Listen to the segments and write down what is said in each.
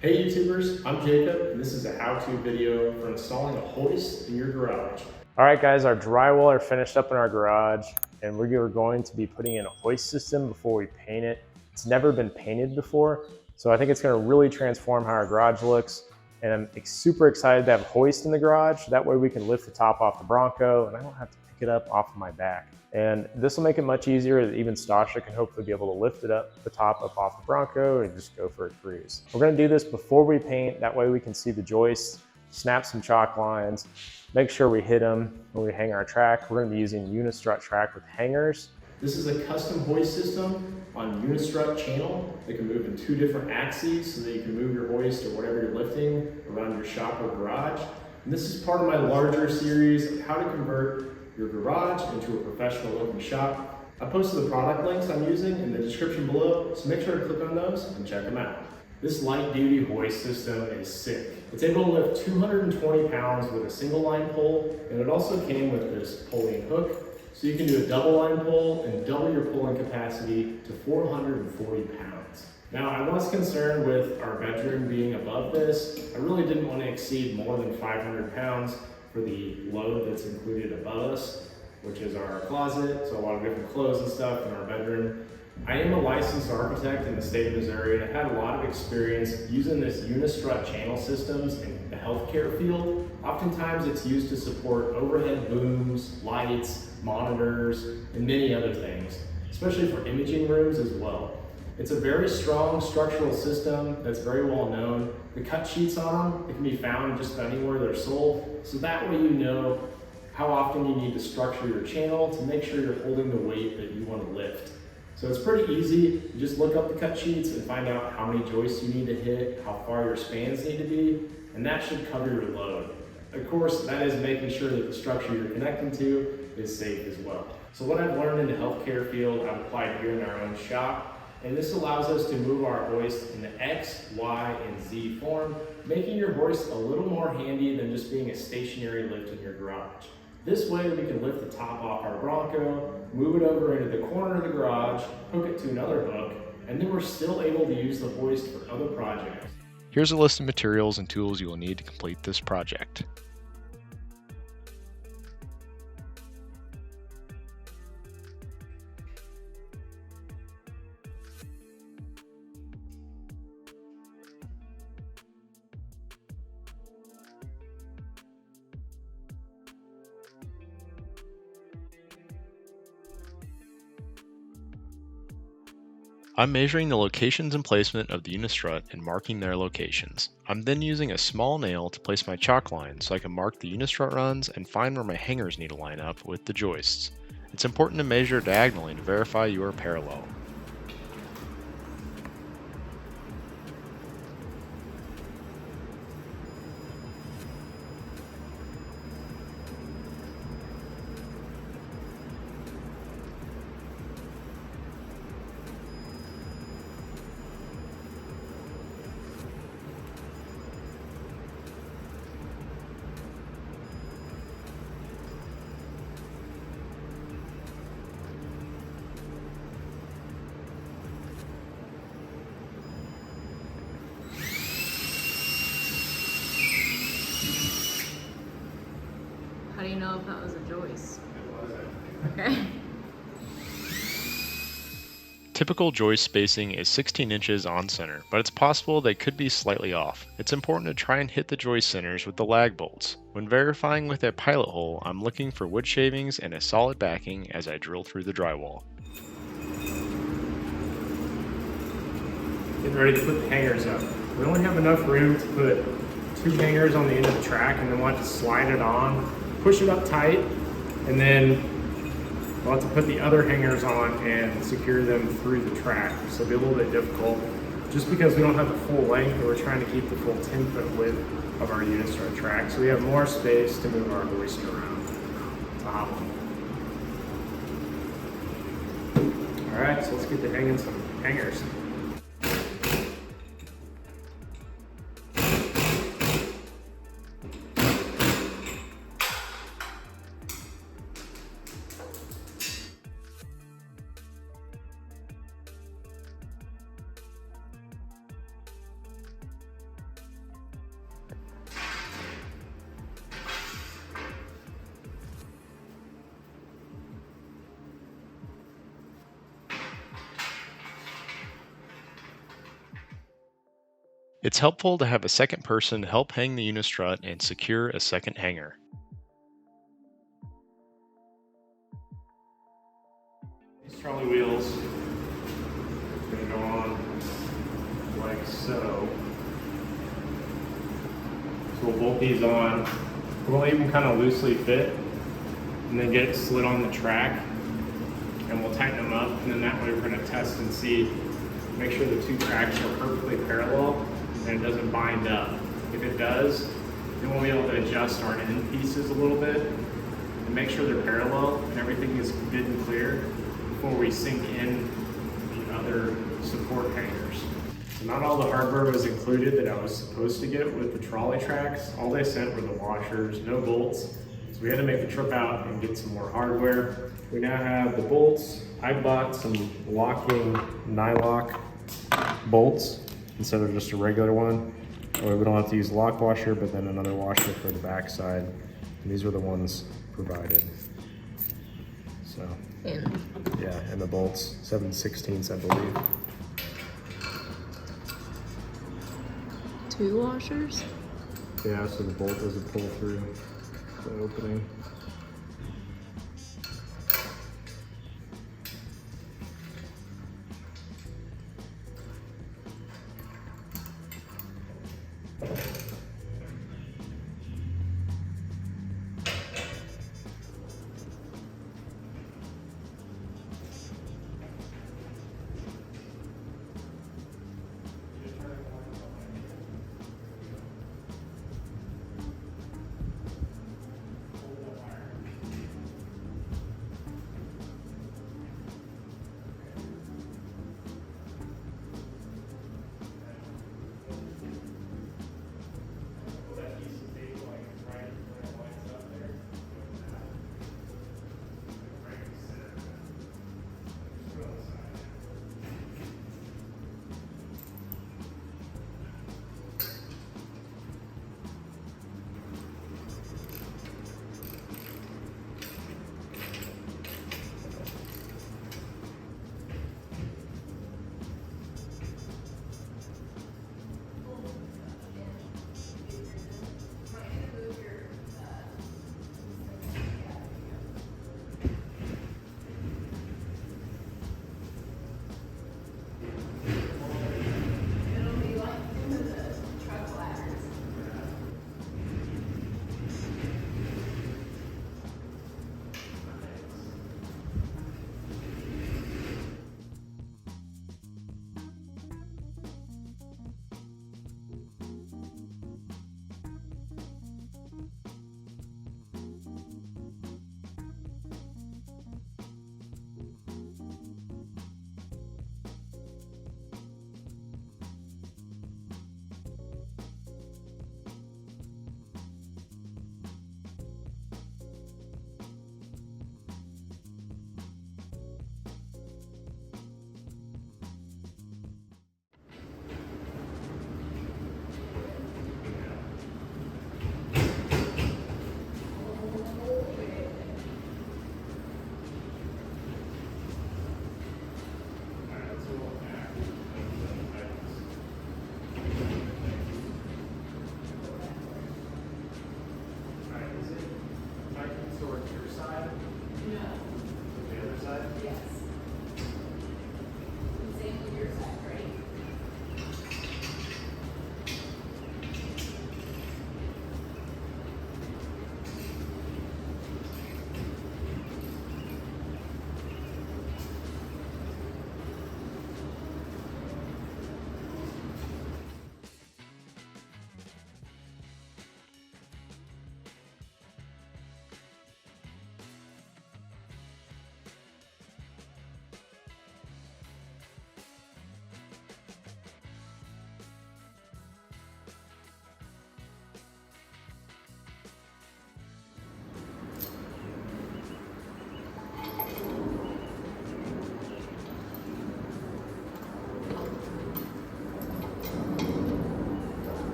Hey YouTubers, I'm Jacob, and this is a how-to video for installing a hoist in your garage. All right guys, our drywall are finished up in our garage, and we are going to be putting in a hoist system before we paint it. It's never been painted before, so I think it's going to really transform how our garage looks. And I'm super excited to have hoist in the garage. That way we can lift the top off the Bronco, and I don't have to pick it up off of my back. And this will make it much easier that even Stasha can hopefully be able to lift it up, the top up off the Bronco, and just go for a cruise. We're going to do this before we paint. That way we can see the joists, snap some chalk lines, make sure we hit them when we hang our track. We're going to be using Unistrut track with hangers. This is a custom hoist system on Unistrut channel that can move in 2 different axes so that you can move your hoist or whatever you're lifting around your shop or garage. And this is part of my larger series of how to convert your garage into a professional looking shop. I posted the product links I'm using in the description below, so make sure to click on those and check them out. This light duty hoist system is sick. It's able to lift 220 pounds with a single line pull, and it also came with this pulling hook, so you can do a double line pull and double your pulling capacity to 440 pounds. Now, I was concerned with our bedroom being above this. I really didn't want to exceed more than 500 pounds for the load that's included above us, which is our closet, so a lot of different clothes and stuff in our bedroom. I am a licensed architect in the state of Missouri, and I've had a lot of experience using this Unistrut channel systems in the healthcare field. Oftentimes it's used to support overhead booms, lights, monitors, and many other things, especially for imaging rooms as well. It's a very strong structural system that's very well known. The cut sheets on them, it can be found just about anywhere they're sold, so that way you know how often you need to structure your channel to make sure you're holding the weight that you want to lift. So it's pretty easy. You just look up the cut sheets and find out how many joists you need to hit, how far your spans need to be, and that should cover your load. Of course, that is making sure that the structure you're connecting to is safe as well. So what I've learned in the healthcare field, I've applied here in our own shop, and this allows us to move our hoist in the X, Y, and Z form, making your hoist a little more handy than just being a stationary lift in your garage. This way we can lift the top off our Bronco, move it over into the corner of the garage, hook it to another hook, and then we're still able to use the hoist for other projects. Here's a list of materials and tools you will need to complete this project. I'm measuring the locations and placement of the Unistrut and marking their locations. I'm then using a small nail to place my chalk line so I can mark the Unistrut runs and find where my hangers need to line up with the joists. It's important to measure diagonally to verify you are parallel. How do you know if that was a joist? Okay. Typical joist spacing is 16 inches on center, but it's possible they could be slightly off. It's important to try and hit the joist centers with the lag bolts. When verifying with a pilot hole, I'm looking for wood shavings and a solid backing as I drill through the drywall. Getting ready to put the hangers up. We only have enough room to put 2 hangers on the end of the track, and then we'll have to slide it on, push it up tight, and then we'll have to put the other hangers on and secure them through the track. So it'll be a little bit difficult just because we don't have the full length, and we're trying to keep the full 10-foot width of our Unistrut track. So we have more space to move our hoist around. It's a hot one. All right, so let's get to hanging some hangers. It's helpful to have a second person help hang the Unistrut and secure a second hanger. These trolley wheels are going to go on like so. So we'll bolt these on. We'll leave them kind of loosely fit and then get it slid on the track, and we'll tighten them up, and then that way we're going to test and see, make sure the two tracks are perfectly parallel and it doesn't bind up. If it does, then we'll be able to adjust our end pieces a little bit and make sure they're parallel and everything is good and clear before we sink in the other support hangers. So not all the hardware was included that I was supposed to get with the trolley tracks. All they sent were the washers, no bolts. So we had to make the trip out and get some more hardware. We now have the bolts. I bought some locking nylock bolts instead of just a regular one. We don't have to use a lock washer, but then another washer for the back side. And these were the ones provided. So, yeah, and the bolts, 7/16, I believe. 2 washers? Yeah, so the bolt doesn't pull through the opening.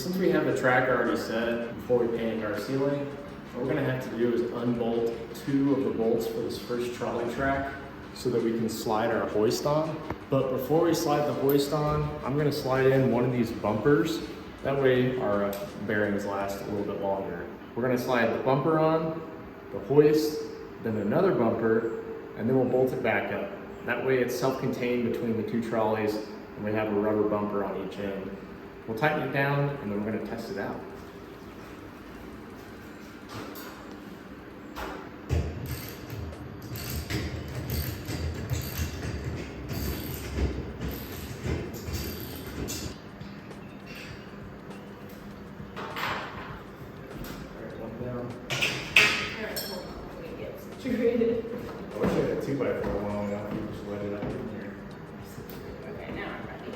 since we have the track already set before we paint our ceiling, what we're gonna have to do is unbolt 2 of the bolts for this first trolley track so that we can slide our hoist on. But before we slide the hoist on, I'm gonna slide in one of these bumpers. That way our bearings last a little bit longer. We're gonna slide the bumper on, the hoist, then another bumper, and then we'll bolt it back up. That way it's self-contained between the 2 trolleys and we have a rubber bumper on each end. We'll tighten it down and then we're gonna test it out. I wish I had a 2x4 long enough. You just let it up in here. Okay, now I'm ready.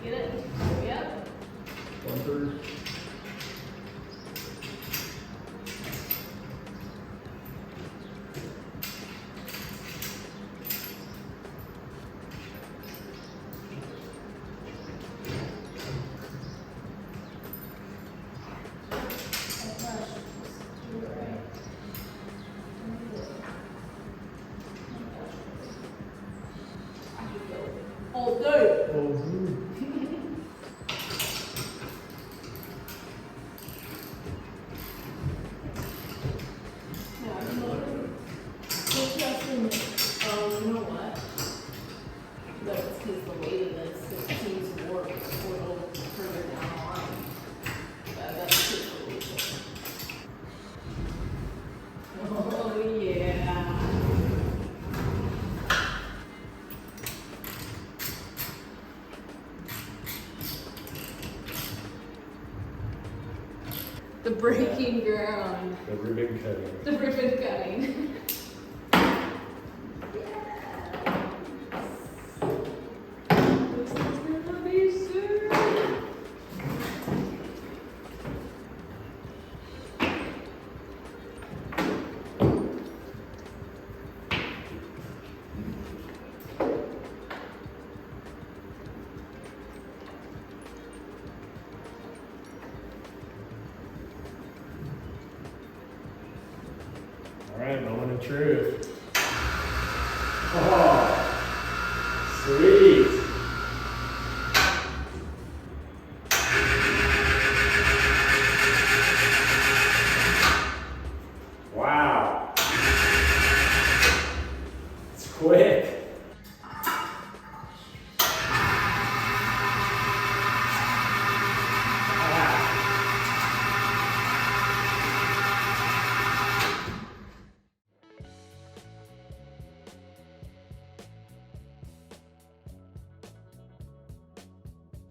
Get it? Yep. Bumper. All good. Yeah, you know what? That's because the weight of this, it seems warped a little further down the line. That's just the reason. Oh, yeah. The breaking ground. The ribbon cutting. The ribbon cutting. This is gonna be soon. All right, moment of truth. Oh, sweet. Wow. It's quick.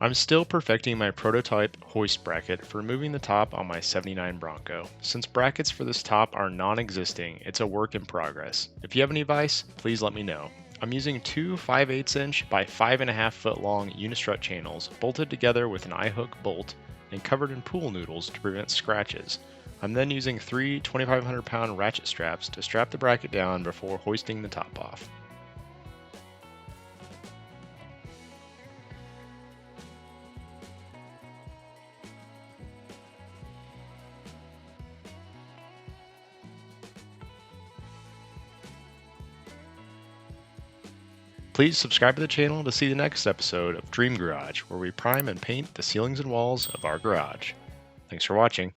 I'm still perfecting my prototype hoist bracket for removing the top on my 79 Bronco. Since brackets for this top are non-existing, it's a work in progress. If you have any advice, please let me know. I'm using 2 5/8 inch by 5.5 foot long Unistrut channels bolted together with an eye-hook bolt and covered in pool noodles to prevent scratches. I'm then using 3 2,500 pound ratchet straps to strap the bracket down before hoisting the top off. Please subscribe to the channel to see the next episode of Dream Garage, where we prime and paint the ceilings and walls of our garage. Thanks for watching.